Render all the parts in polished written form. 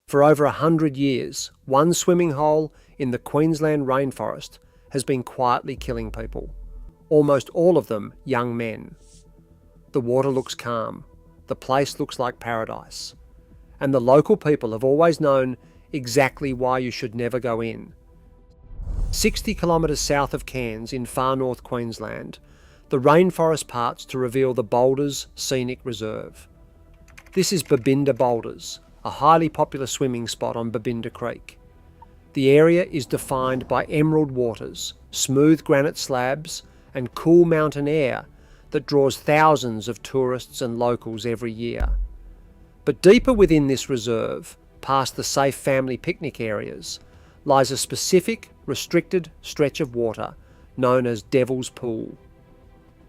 For over 100 years, one swimming hole in the Queensland rainforest has been quietly killing people, almost all of them young men. The water looks calm, the place looks like paradise, and the local people have always known exactly why you should never go in. 60 kilometres south of Cairns in Far North Queensland, the rainforest parts to reveal the Boulders Scenic Reserve. This is Babinda Boulders, a highly popular swimming spot on Babinda Creek. The area is defined by emerald waters, smooth granite slabs, and cool mountain air that draws thousands of tourists and locals every year. But deeper within this reserve, past the safe family picnic areas, lies a specific, restricted stretch of water known as Devil's Pool.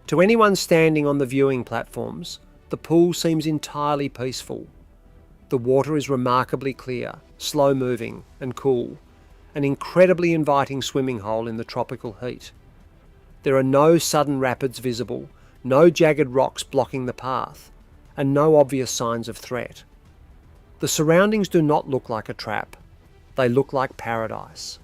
To anyone standing on the viewing platforms, the pool seems entirely peaceful. The water is remarkably clear, slow-moving and cool, an incredibly inviting swimming hole in the tropical heat. There are no sudden rapids visible, no jagged rocks blocking the path, and no obvious signs of threat. The surroundings do not look like a trap. They look like paradise.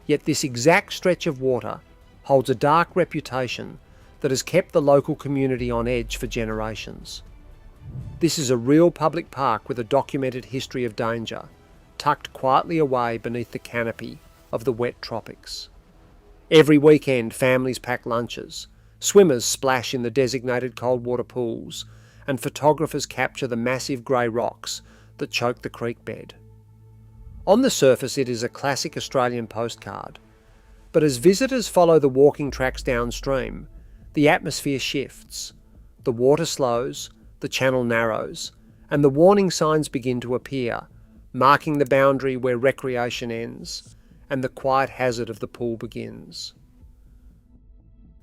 Yet this exact stretch of water holds a dark reputation that has kept the local community on edge for generations. This is a real public park with a documented history of danger, tucked quietly away beneath the canopy of the wet tropics. Every weekend, families pack lunches, swimmers splash in the designated cold water pools, and photographers capture the massive grey rocks that choke the creek bed. On the surface, it is a classic Australian postcard, but as visitors follow the walking tracks downstream, the atmosphere shifts. The water slows, the channel narrows, and the warning signs begin to appear, marking the boundary where recreation ends and the quiet hazard of the pool begins.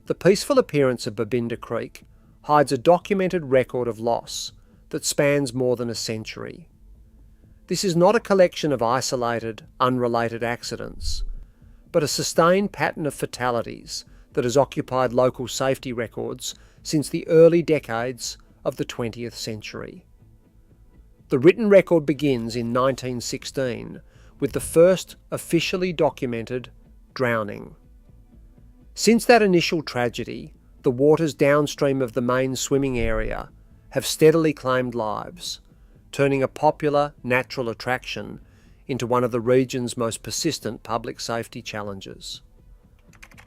The peaceful appearance of Babinda Creek hides a documented record of loss that spans more than a century. This is not a collection of isolated, unrelated accidents, but a sustained pattern of fatalities that has occupied local safety records since the early decades of the 20th century. The written record begins in 1916 with the first officially documented drowning. Since that initial tragedy, the waters downstream of the main swimming area have steadily claimed lives, turning a popular natural attraction into one of the region's most persistent public safety challenges.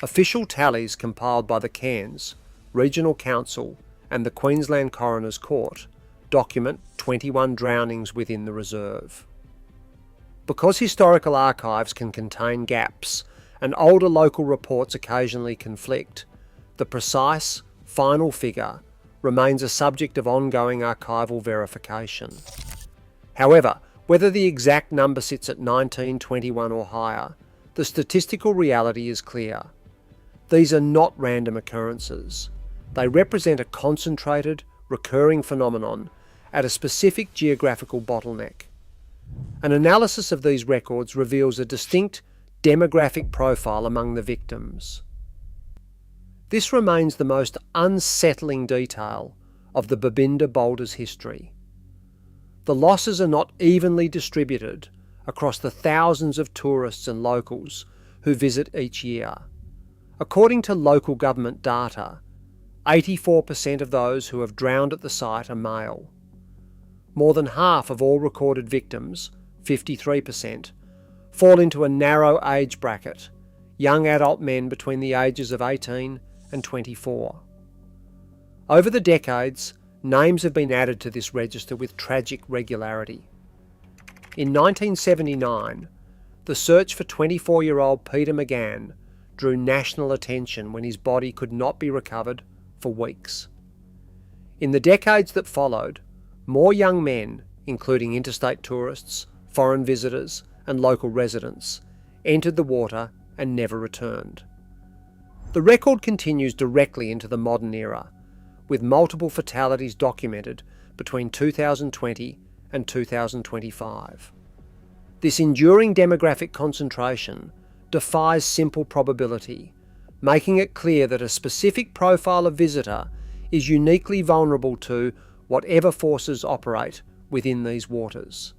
Official tallies compiled by the Cairns Regional Council and the Queensland Coroner's Court document 21 drownings within the reserve. Because historical archives can contain gaps and older local reports occasionally conflict, the precise, final figure remains a subject of ongoing archival verification. However, whether the exact number sits at 19, 21 or higher, the statistical reality is clear. These are not random occurrences. They represent a concentrated, recurring phenomenon at a specific geographical bottleneck. An analysis of these records reveals a distinct demographic profile among the victims. This remains the most unsettling detail of the Babinda Boulders history. The losses are not evenly distributed across the thousands of tourists and locals who visit each year. According to local government data, 84% of those who have drowned at the site are male. More than half of all recorded victims, 53%, fall into a narrow age bracket, young adult men between the ages of 18 and 24. Over the decades, names have been added to this register with tragic regularity. In 1979, the search for 24-year-old Peter McGann drew national attention when his body could not be recovered for weeks. In the decades that followed, more young men, including interstate tourists, foreign visitors and local residents, entered the water and never returned. The record continues directly into the modern era, with multiple fatalities documented between 2020 and 2025. This enduring demographic concentration defies simple probability, making it clear that a specific profile of visitor is uniquely vulnerable to whatever forces operate within these waters.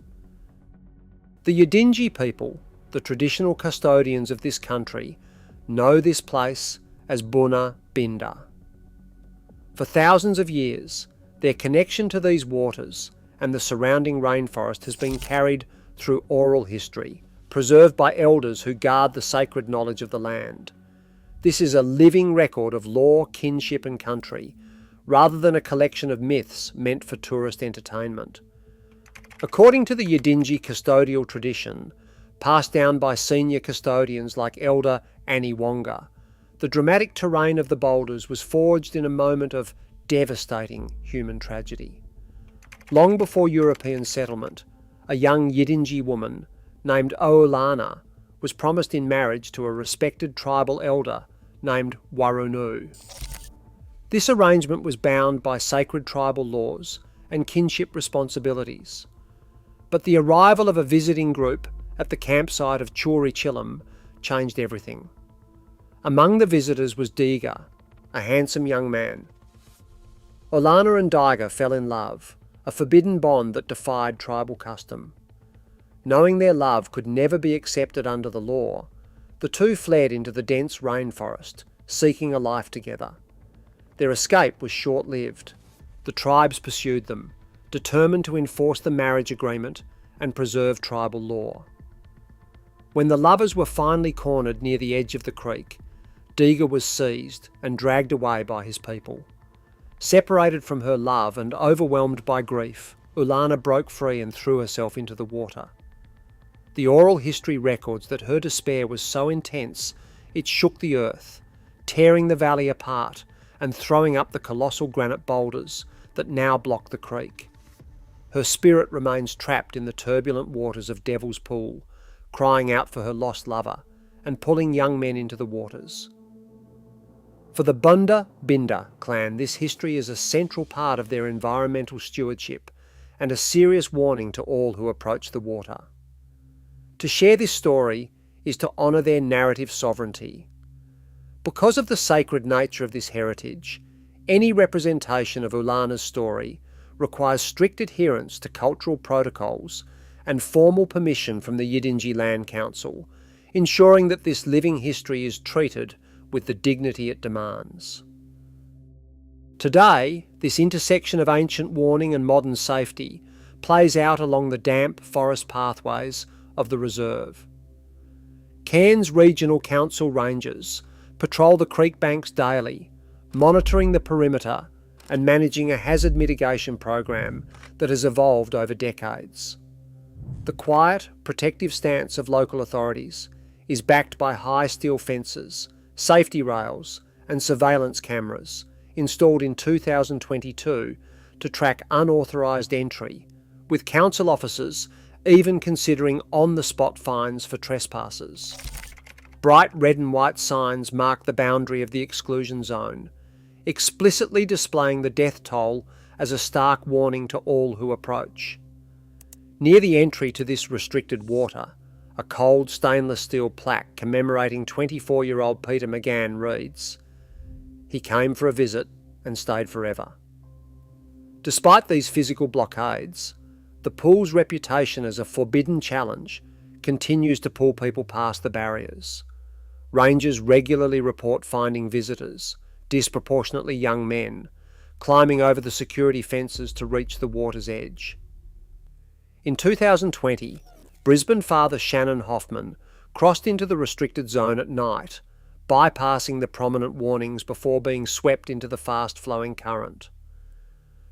The Yidinji people, the traditional custodians of this country, know this place as Babinda. For thousands of years, their connection to these waters and the surrounding rainforest has been carried through oral history, preserved by elders who guard the sacred knowledge of the land. This is a living record of law, kinship and country, rather than a collection of myths meant for tourist entertainment. According to the Yidinji custodial tradition, passed down by senior custodians like Elder Annie Wonga, the dramatic terrain of the Boulders was forged in a moment of devastating human tragedy. Long before European settlement, a young Yidinji woman named Oolana was promised in marriage to a respected tribal elder named Warunu. This arrangement was bound by sacred tribal laws and kinship responsibilities. But the arrival of a visiting group at the campsite of Churichillam changed everything. Among the visitors was Diga, a handsome young man. Oolana and Diga fell in love, a forbidden bond that defied tribal custom. Knowing their love could never be accepted under the law, the two fled into the dense rainforest, seeking a life together. Their escape was short-lived. The tribes pursued them, determined to enforce the marriage agreement and preserve tribal law. When the lovers were finally cornered near the edge of the creek, Diga was seized and dragged away by his people. Separated from her love and overwhelmed by grief, Oolana broke free and threw herself into the water. The oral history records that her despair was so intense it shook the earth, tearing the valley apart and throwing up the colossal granite boulders that now block the creek. Her spirit remains trapped in the turbulent waters of Devil's Pool, crying out for her lost lover and pulling young men into the waters. For the Babinda clan, this history is a central part of their environmental stewardship and a serious warning to all who approach the water. To share this story is to honour their narrative sovereignty. Because of the sacred nature of this heritage, any representation of Oolana's story requires strict adherence to cultural protocols and formal permission from the Yidinji Land Council, ensuring that this living history is treated with the dignity it demands. Today, this intersection of ancient warning and modern safety plays out along the damp forest pathways of the reserve. Cairns Regional Council rangers patrol the creek banks daily, monitoring the perimeter and managing a hazard mitigation program that has evolved over decades. The quiet, protective stance of local authorities is backed by high steel fences, safety rails and surveillance cameras installed in 2022 to track unauthorised entry, with council officers even considering on-the-spot fines for trespassers. Bright red and white signs mark the boundary of the exclusion zone, explicitly displaying the death toll as a stark warning to all who approach. Near the entry to this restricted water, a cold stainless steel plaque commemorating 24-year-old Peter McGann reads, "He came for a visit and stayed forever." Despite these physical blockades, the pool's reputation as a forbidden challenge continues to pull people past the barriers. Rangers regularly report finding visitors, disproportionately young men, climbing over the security fences to reach the water's edge. In 2020, Brisbane father Shannon Hoffman crossed into the restricted zone at night, bypassing the prominent warnings before being swept into the fast-flowing current.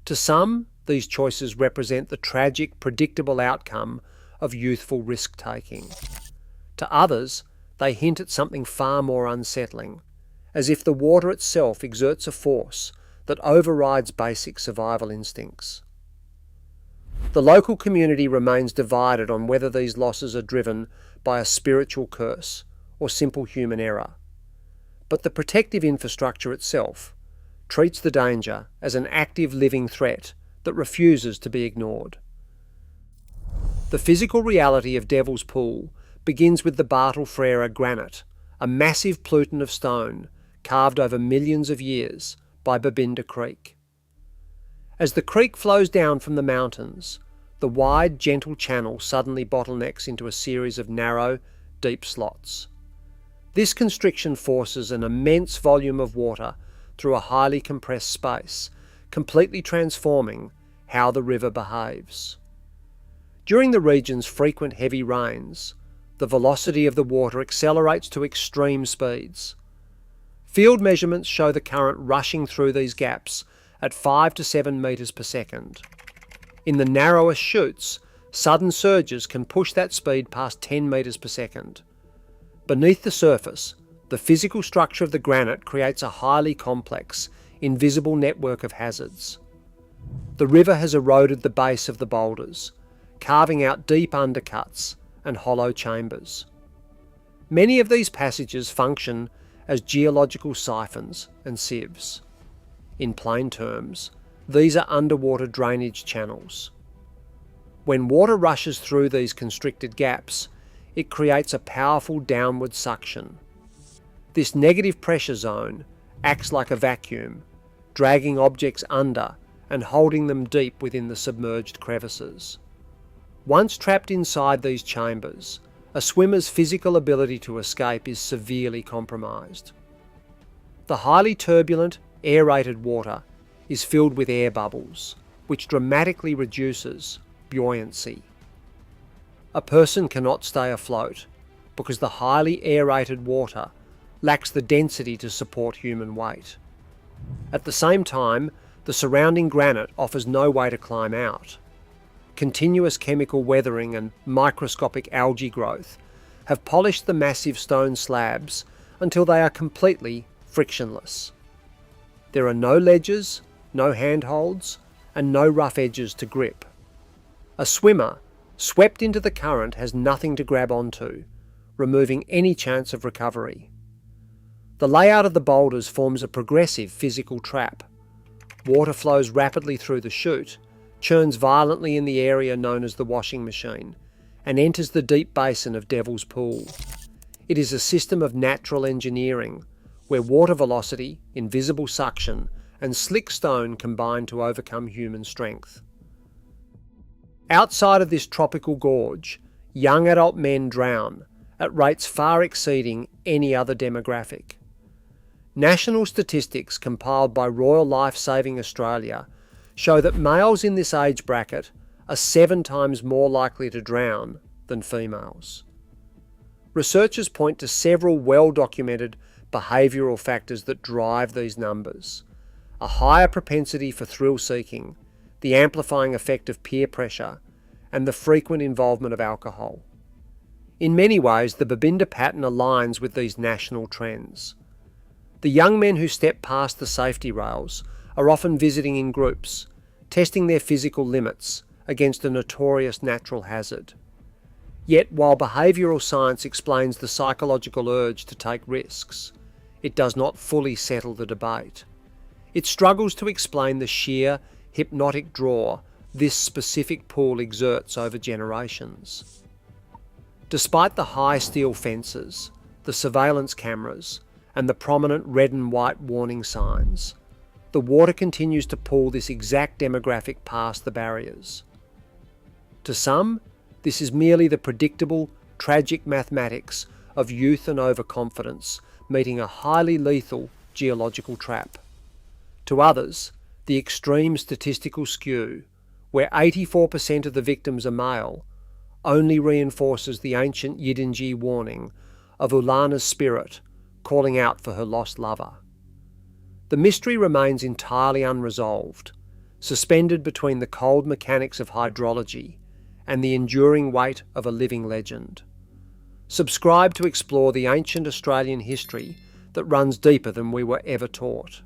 To some, these choices represent the tragic, predictable outcome of youthful risk-taking. To others, they hint at something far more unsettling, as if the water itself exerts a force that overrides basic survival instincts. The local community remains divided on whether these losses are driven by a spiritual curse or simple human error. But the protective infrastructure itself treats the danger as an active living threat that refuses to be ignored. The physical reality of Devil's Pool begins with the Bartle Frere granite, a massive pluton of stone carved over millions of years by Babinda Creek. As the creek flows down from the mountains, the wide, gentle channel suddenly bottlenecks into a series of narrow, deep slots. This constriction forces an immense volume of water through a highly compressed space, completely transforming how the river behaves. During the region's frequent heavy rains, the velocity of the water accelerates to extreme speeds. Field measurements show the current rushing through these gaps at 5 to 7 metres per second. In the narrowest chutes, sudden surges can push that speed past 10 metres per second. Beneath the surface, the physical structure of the granite creates a highly complex, invisible network of hazards. The river has eroded the base of the boulders, carving out deep undercuts and hollow chambers. Many of these passages function as geological siphons and sieves. In plain terms, these are underwater drainage channels. When water rushes through these constricted gaps, it creates a powerful downward suction. This negative pressure zone acts like a vacuum, dragging objects under and holding them deep within the submerged crevices. Once trapped inside these chambers, a swimmer's physical ability to escape is severely compromised. The highly turbulent, aerated water is filled with air bubbles, which dramatically reduces buoyancy. A person cannot stay afloat because the highly aerated water lacks the density to support human weight. At the same time, the surrounding granite offers no way to climb out. Continuous chemical weathering and microscopic algae growth have polished the massive stone slabs until they are completely frictionless. There are no ledges, no handholds, and no rough edges to grip. A swimmer, swept into the current, has nothing to grab onto, removing any chance of recovery. The layout of the boulders forms a progressive physical trap. Water flows rapidly through the chute, churns violently in the area known as the washing machine, and enters the deep basin of Devil's Pool. It is a system of natural engineering, where water velocity, invisible suction, and slick stone combine to overcome human strength. Outside of this tropical gorge, young adult men drown at rates far exceeding any other demographic. National statistics compiled by Royal Life Saving Australia show that males in this age bracket are 7 times more likely to drown than females. Researchers point to several well-documented behavioural factors that drive these numbers: a higher propensity for thrill-seeking, the amplifying effect of peer pressure, and the frequent involvement of alcohol. In many ways, the Babinda pattern aligns with these national trends. The young men who step past the safety rails are often visiting in groups, testing their physical limits against a notorious natural hazard. Yet, while behavioural science explains the psychological urge to take risks, it does not fully settle the debate. It struggles to explain the sheer, hypnotic draw this specific pool exerts over generations. Despite the high steel fences, the surveillance cameras, and the prominent red and white warning signs, the water continues to pull this exact demographic past the barriers. To some, this is merely the predictable, tragic mathematics of youth and overconfidence meeting a highly lethal geological trap. To others, the extreme statistical skew, where 84% of the victims are male, only reinforces the ancient Yidinji warning of Oolana's spirit calling out for her lost lover. The mystery remains entirely unresolved, suspended between the cold mechanics of hydrology and the enduring weight of a living legend. Subscribe to explore the ancient Australian history that runs deeper than we were ever taught.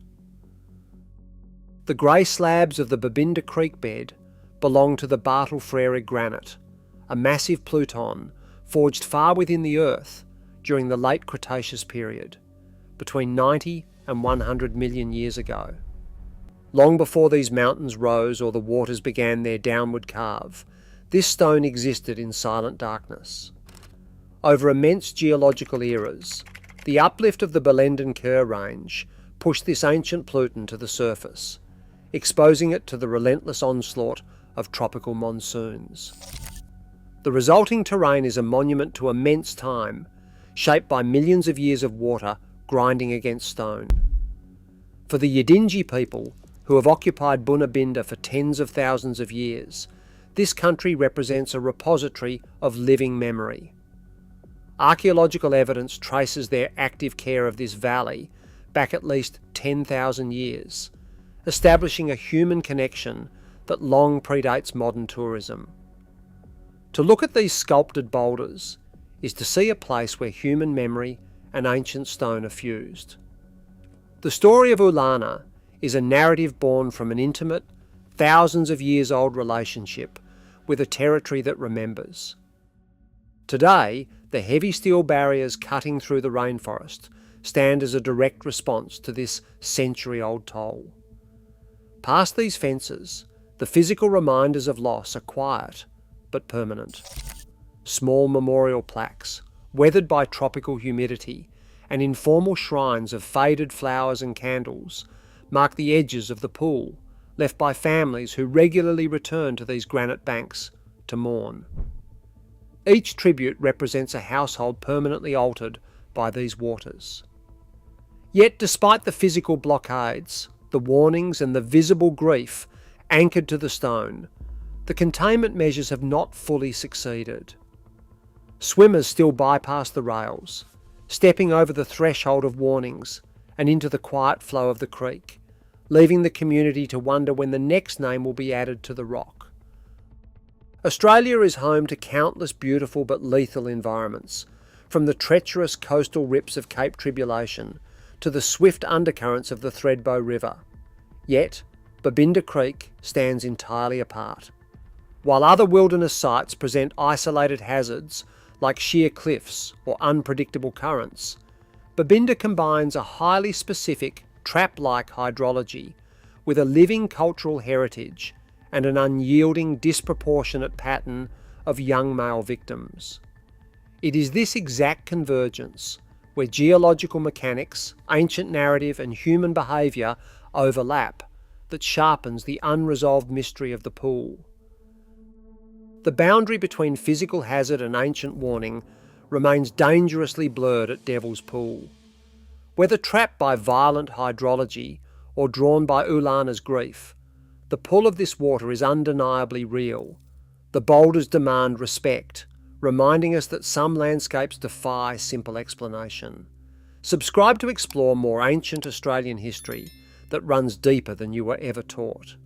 The grey slabs of the Babinda Creek bed belong to the Bartle Frere granite, a massive pluton forged far within the earth during the late Cretaceous period, between 90 and 100 million years ago. Long before these mountains rose or the waters began their downward carve, this stone existed in silent darkness. Over immense geological eras, the uplift of the Belenden Kerr range pushed this ancient pluton to the surface, exposing it to the relentless onslaught of tropical monsoons. The resulting terrain is a monument to immense time, shaped by millions of years of water grinding against stone. For the Yidinji people, who have occupied Babinda for tens of thousands of years, this country represents a repository of living memory. Archaeological evidence traces their active care of this valley back at least 10,000 years, establishing a human connection that long predates modern tourism. To look at these sculpted boulders is to see a place where human memory and ancient stone are fused. The story of Oolana is a narrative born from an intimate, thousands of years old relationship with a territory that remembers. Today, the heavy steel barriers cutting through the rainforest stand as a direct response to this century-old toll. Past these fences, the physical reminders of loss are quiet but permanent. Small memorial plaques, weathered by tropical humidity, and informal shrines of faded flowers and candles mark the edges of the pool, left by families who regularly return to these granite banks to mourn. Each tribute represents a household permanently altered by these waters. Yet despite the physical blockades, the warnings and the visible grief anchored to the stone, the containment measures have not fully succeeded. Swimmers still bypass the rails, stepping over the threshold of warnings and into the quiet flow of the creek, leaving the community to wonder when the next name will be added to the rock. Australia is home to countless beautiful but lethal environments, from the treacherous coastal rips of Cape Tribulation to the swift undercurrents of the Thredbo River. Yet, Babinda Creek stands entirely apart. While other wilderness sites present isolated hazards like sheer cliffs or unpredictable currents, Babinda combines a highly specific, trap-like hydrology with a living cultural heritage and an unyielding, disproportionate pattern of young male victims. It is this exact convergence, where geological mechanics, ancient narrative and human behaviour overlap, that sharpens the unresolved mystery of the pool. The boundary between physical hazard and ancient warning remains dangerously blurred at Devil's Pool. Whether trapped by violent hydrology or drawn by Oolana's grief, the pull of this water is undeniably real. The boulders demand respect, reminding us that some landscapes defy simple explanation. Subscribe to explore more ancient Australian history that runs deeper than you were ever taught.